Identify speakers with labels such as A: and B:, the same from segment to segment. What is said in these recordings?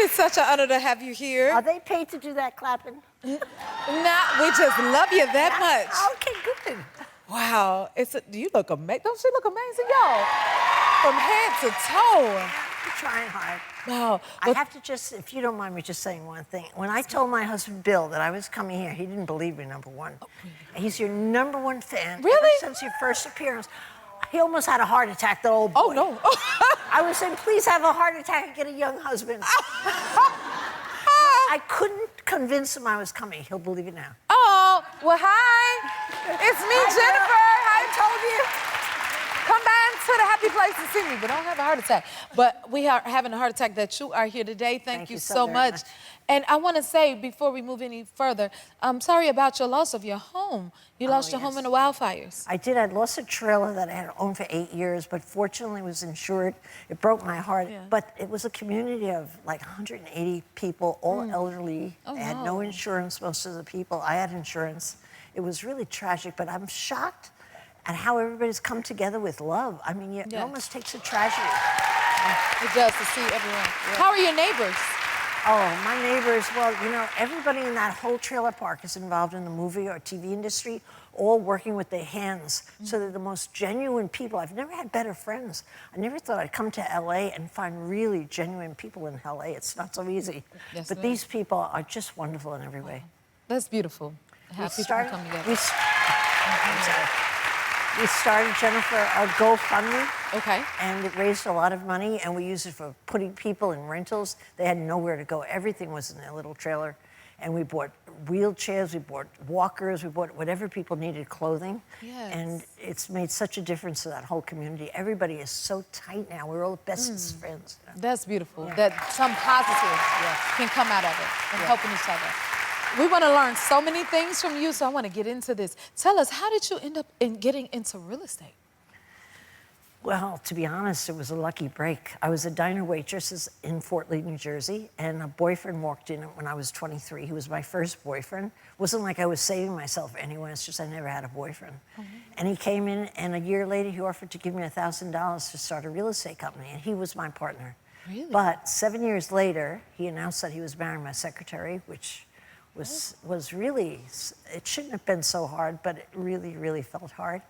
A: It's such an honor to have you here.
B: Are they paid to do that clapping?
A: Nah, we just love you that much.
B: Okay, good.
A: Wow, you look amazing. Don't she look amazing, y'all? From head to toe.
B: I'm trying hard.
A: Wow.
B: I have to just, if you don't mind me just saying one thing. When I told my husband, Bill, that I was coming here, he didn't believe me, number one. He's your number one fan.
A: Really?
B: Ever since your first appearance. He almost had a heart attack, the old boy.
A: Oh, no.
B: I was saying, please have a heart attack and get a young husband. I couldn't convince him I was coming. He'll believe it now.
A: Oh, well, hi. It's me, Jennifer.
B: I told you.
A: Come back to the happy place to see me, but don't have a heart attack. But we are having a heart attack that you are here today. Thank you so much. And I want to say, before we move any further, I'm sorry about your loss of your home. You lost your home in the wildfires.
B: I did. I'd lost a trailer that I had owned for 8 years, but fortunately it was insured. It broke my heart. Yeah. But it was a community of like 180 people, all elderly. They had no insurance, most of the people. I had insurance. It was really tragic, but I'm shocked at how everybody's come together with love. I mean, it almost takes a tragedy.
A: It does, to see everyone. How are your neighbors?
B: Oh, my neighbors, well, you know, everybody in that whole trailer park is involved in the movie or TV industry, all working with their hands. So they're the most genuine people. I've never had better friends. I never thought I'd come to LA and find really genuine people in LA. It's not so easy. Yes, but these people are just wonderful in every way.
A: That's beautiful. Happy people come together.
B: We started, Jennifer, a GoFundMe.
A: Okay.
B: And it raised a lot of money, and we used it for putting people in rentals. They had nowhere to go. Everything was in their little trailer. And we bought wheelchairs, we bought walkers, we bought whatever people needed, clothing. Yes. And it's made such a difference to that whole community. Everybody is so tight now. We're all bestest friends. You know?
A: That's beautiful. That some positive can come out of it and helping each other. We want to learn so many things from you, so I want to get into this. Tell us, how did you end up getting into real estate?
B: Well, to be honest, it was a lucky break. I was a diner waitress in Fort Lee, New Jersey, and a boyfriend walked in when I was 23. He was my first boyfriend. It wasn't like I was saving myself anyway, it's just I never had a boyfriend. And he came in, and a year later, he offered to give me $1,000 to start a real estate company, and he was my partner.
A: Really?
B: But 7 years later, he announced that he was marrying my secretary, which was really, it shouldn't have been so hard, but it really, really felt hard.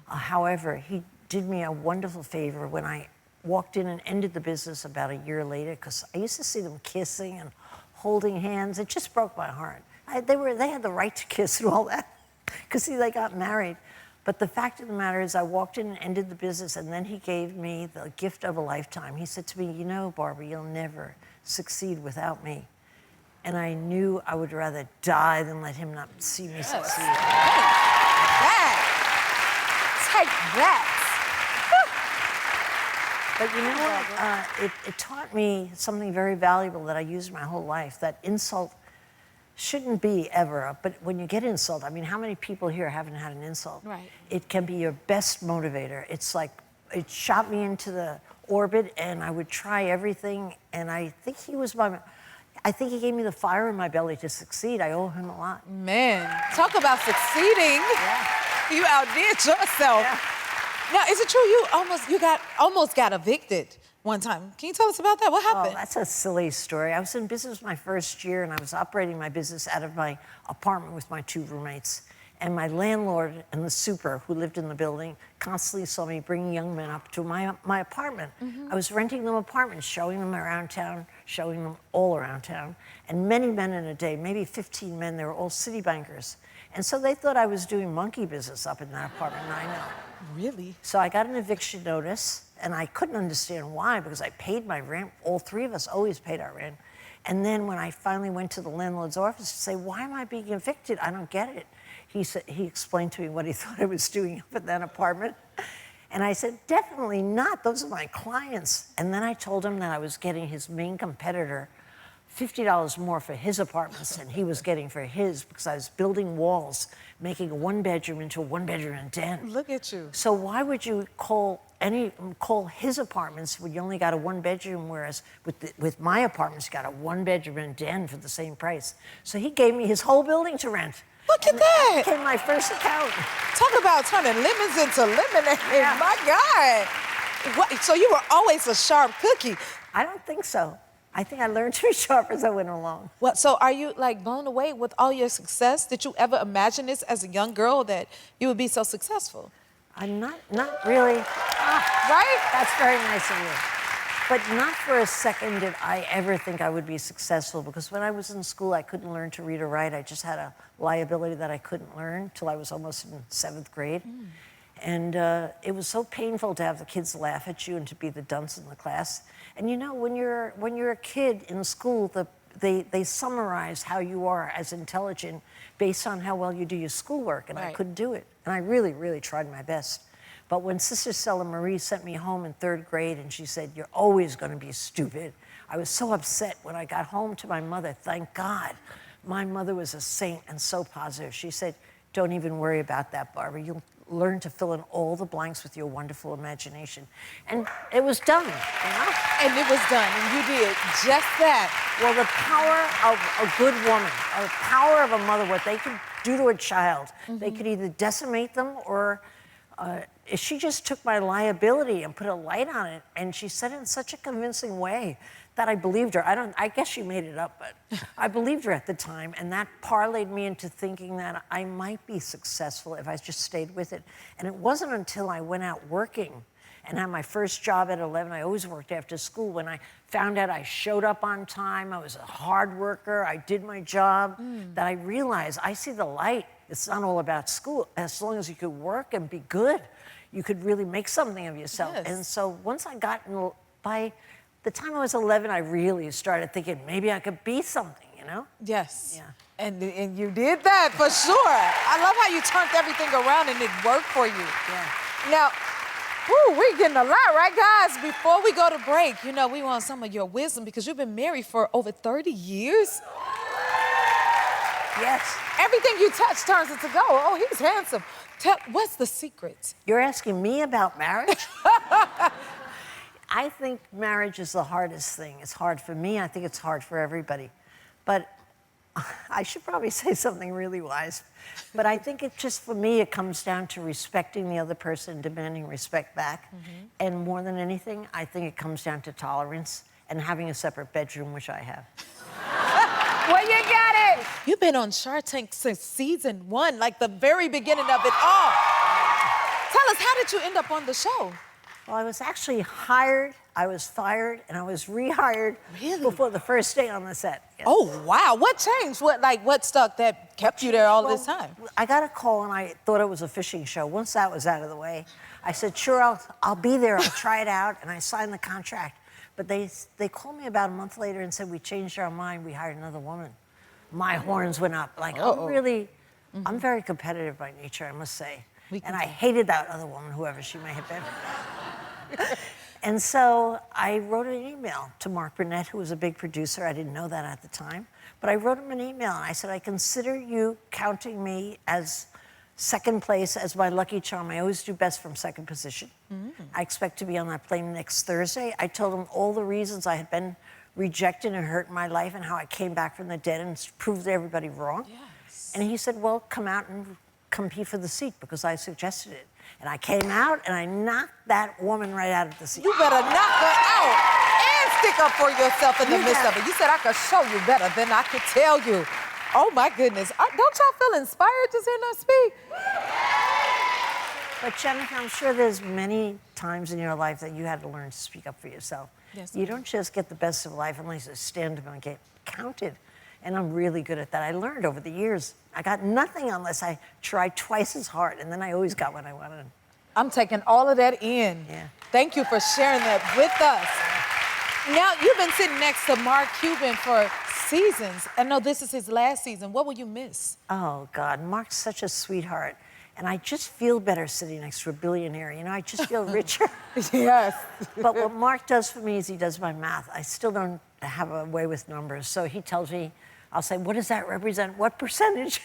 B: However, he did me a wonderful favor when I walked in and ended the business about a year later, because I used to see them kissing and holding hands. It just broke my heart. They had the right to kiss and all that, because see, they got married. But the fact of the matter is I walked in and ended the business, and then he gave me the gift of a lifetime. He said to me, you know, Barbara, you'll never succeed without me. And I knew I would rather die than let him not see me succeed.
A: Take that.
B: But you know, it taught me something very valuable that I used my whole life, that insult shouldn't be ever, but when you get insult, I mean, how many people here haven't had an insult?
A: Right.
B: It can be your best motivator. It's like, it shot me into the orbit, and I would try everything, and I think he gave me the fire in my belly to succeed. I owe him a lot.
A: Man, talk about succeeding. You outdid yourself. Now, is it true you almost got evicted one time? Can you tell us about that? What happened?
B: Oh, that's a silly story. I was in business my first year, and I was operating my business out of my apartment with my 2 roommates. And my landlord and the super who lived in the building constantly saw me bringing young men up to my apartment. I was renting them apartments, showing them around town, showing them all around town. And many men in a day, maybe 15 men, they were all city bankers. And so they thought I was doing monkey business up in that apartment, and I know.
A: Really?
B: So I got an eviction notice, and I couldn't understand why, because I paid my rent. All 3 of us always paid our rent. And then when I finally went to the landlord's office to say, why am I being evicted? I don't get it. He explained to me what he thought I was doing up in that apartment. And I said, definitely not. Those are my clients. And then I told him that I was getting his main competitor $50 more for his apartments than he was getting for his, because I was building walls, making a 1-bedroom into a 1-bedroom and den.
A: Look at you.
B: So why would you call his apartments when you only got a 1-bedroom, whereas with my apartments, you got a 1-bedroom and den for the same price? So he gave me his whole building to rent.
A: Look at that.
B: That became my first account.
A: Talk about turning lemons into lemonade. My God. What, so you were always a sharp cookie.
B: I don't think so. I think I learned to be sharp as I went along.
A: Well, so are you like blown away with all your success? Did you ever imagine this as a young girl that you would be so successful?
B: I'm not really.
A: Right?
B: That's very nice of you. But not for a second did I ever think I would be successful, because when I was in school, I couldn't learn to read or write. I just had a liability that I couldn't learn till I was almost in 7th grade. And it was so painful to have the kids laugh at you and to be the dunce in the class. And you know, when you're a kid in school, they summarize how you are as intelligent based on how well you do your schoolwork, and I couldn't do it. And I really, really tried my best. But when Sister Stella Marie sent me home in 3rd grade and she said, "You're always going to be stupid," I was so upset when I got home to my mother. Thank God. My mother was a saint and so positive. She said, "Don't even worry about that, Barbara. You'll learn to fill in all the blanks with your wonderful imagination." And it was done, you know?
A: And it was done, and you did just that.
B: Well, the power of a good woman, the power of a mother, what they can do to a child, they could either decimate them or she just took my liability and put a light on it, and she said it in such a convincing way that I believed her. I guess she made it up, but I believed her at the time, and that parlayed me into thinking that I might be successful if I just stayed with it. And it wasn't until I went out working and had my first job at 11, I always worked after school, when I found out I showed up on time, I was a hard worker, I did my job, that I realized I see the light. It's not all about school. As long as you could work and be good, you could really make something of yourself.
A: Yes.
B: And so once I got by the time I was 11, I really started thinking maybe I could be something, you know?
A: Yes.
B: Yeah.
A: And you did that for sure. I love how you turned everything around and it worked for you.
B: Yeah.
A: Now, woo, we're getting a lot, right, guys? Before we go to break, you know, we want some of your wisdom because you've been married for over 30 years.
B: Yes.
A: Everything you touch turns into gold. Oh, he's handsome. What's the secret?
B: You're asking me about marriage? I think marriage is the hardest thing. It's hard for me. I think it's hard for everybody. But I should probably say something really wise. But I think it just, for me, it comes down to respecting the other person, demanding respect back. And more than anything, I think it comes down to tolerance and having a separate bedroom, which I have.
A: Well, you got it. You've been on Shark Tank since season 1, like the very beginning of it all. Tell us, how did you end up on the show?
B: Well, I was actually hired, I was fired, and I was rehired before the first day on the set. Yes.
A: Oh, wow. What changed? What stuck that kept you there all this time?
B: I got a call, and I thought it was a fishing show. Once that was out of the way, I said, sure, I'll be there. I'll try it out, and I signed the contract. But they called me about a month later and said, we changed our mind. We hired another woman. My horns went up. Like, I'm very competitive by nature, I must say. And I hated that other woman, whoever she may have been. And so I wrote an email to Mark Burnett, who was a big producer. I didn't know that at the time. But I wrote him an email, and I said, I consider you counting me as second place, as my lucky charm. I always do best from second position. I expect to be on that plane next Thursday. I told him all the reasons I had been rejected and hurt in my life and how I came back from the dead and proved everybody wrong. Yes. And he said, well, come out and compete for the seat, because I suggested it. And I came out and I knocked that woman right out of the seat.
A: You better knock her out and stick up for yourself in the midst of it. You said I could show you better than I could tell you. Oh my goodness. Don't y'all feel inspired just hearing her speak?
B: But Jennifer, I'm sure there's many times in your life that you had to learn to speak up for yourself.
A: Yes,
B: you don't just get the best of life unless you stand up and get counted. And I'm really good at that. I learned over the years. I got nothing unless I tried twice as hard, and then I always got what I wanted.
A: I'm taking all of that in.
B: Yeah.
A: Thank you for sharing that with us. Now, you've been sitting next to Mark Cuban for seasons. I know this is his last season. What will you miss?
B: Oh, God, Mark's such a sweetheart. And I just feel better sitting next to a billionaire. You know, I just feel richer.
A: Yes.
B: But what Mark does for me is he does my math. I still don't have a way with numbers. So he tells me, I'll say, what does that represent? What percentage?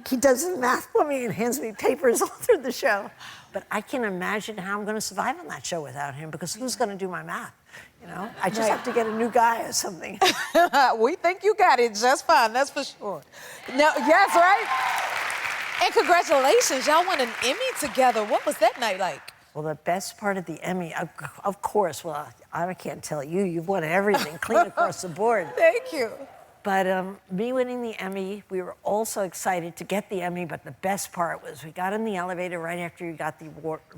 B: He does the math for me and hands me papers all through the show. But I can imagine how I'm going to survive on that show without him, because who's going to do my math? You know, I just have to get a new guy or something.
A: We think you got it just fine, that's for sure. No, yes, right? And congratulations, y'all won an Emmy together. What was that night like?
B: Well, the best part of the Emmy, of course, well, I can't tell you, you've won everything, clean across the board.
A: Thank you.
B: But me winning the Emmy, we were all so excited to get the Emmy, but the best part was we got in the elevator right after you got the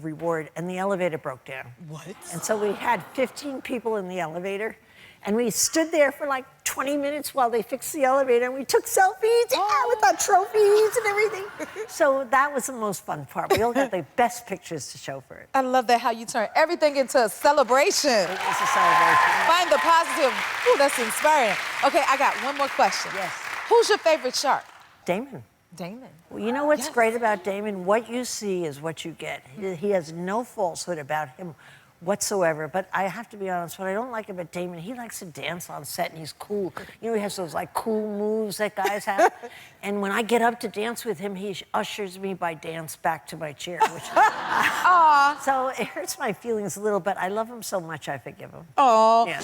B: reward, and the elevator broke down.
A: What?
B: And so we had 15 people in the elevator, and we stood there for like 20 minutes while they fixed the elevator, and we took selfies with our trophies and everything. So that was the most fun part. We all got the best pictures to show for it.
A: I love that, how you turn everything into a celebration.
B: It was a celebration.
A: Find the positive. Ooh, that's inspiring. Okay, I got one more question.
B: Yes.
A: Who's your favorite shark?
B: Daymond.
A: Daymond.
B: Well, you know what's great about Daymond? What you see is what you get. He has no falsehood about him whatsoever. But I have to be honest, what I don't like about Daymond, he likes to dance on set and he's cool. You know, he has those like cool moves that guys have. And when I get up to dance with him, he ushers me by dance back to my chair. Which, so it hurts my feelings a little, but I love him so much I forgive him.
A: Aw.
B: Yeah.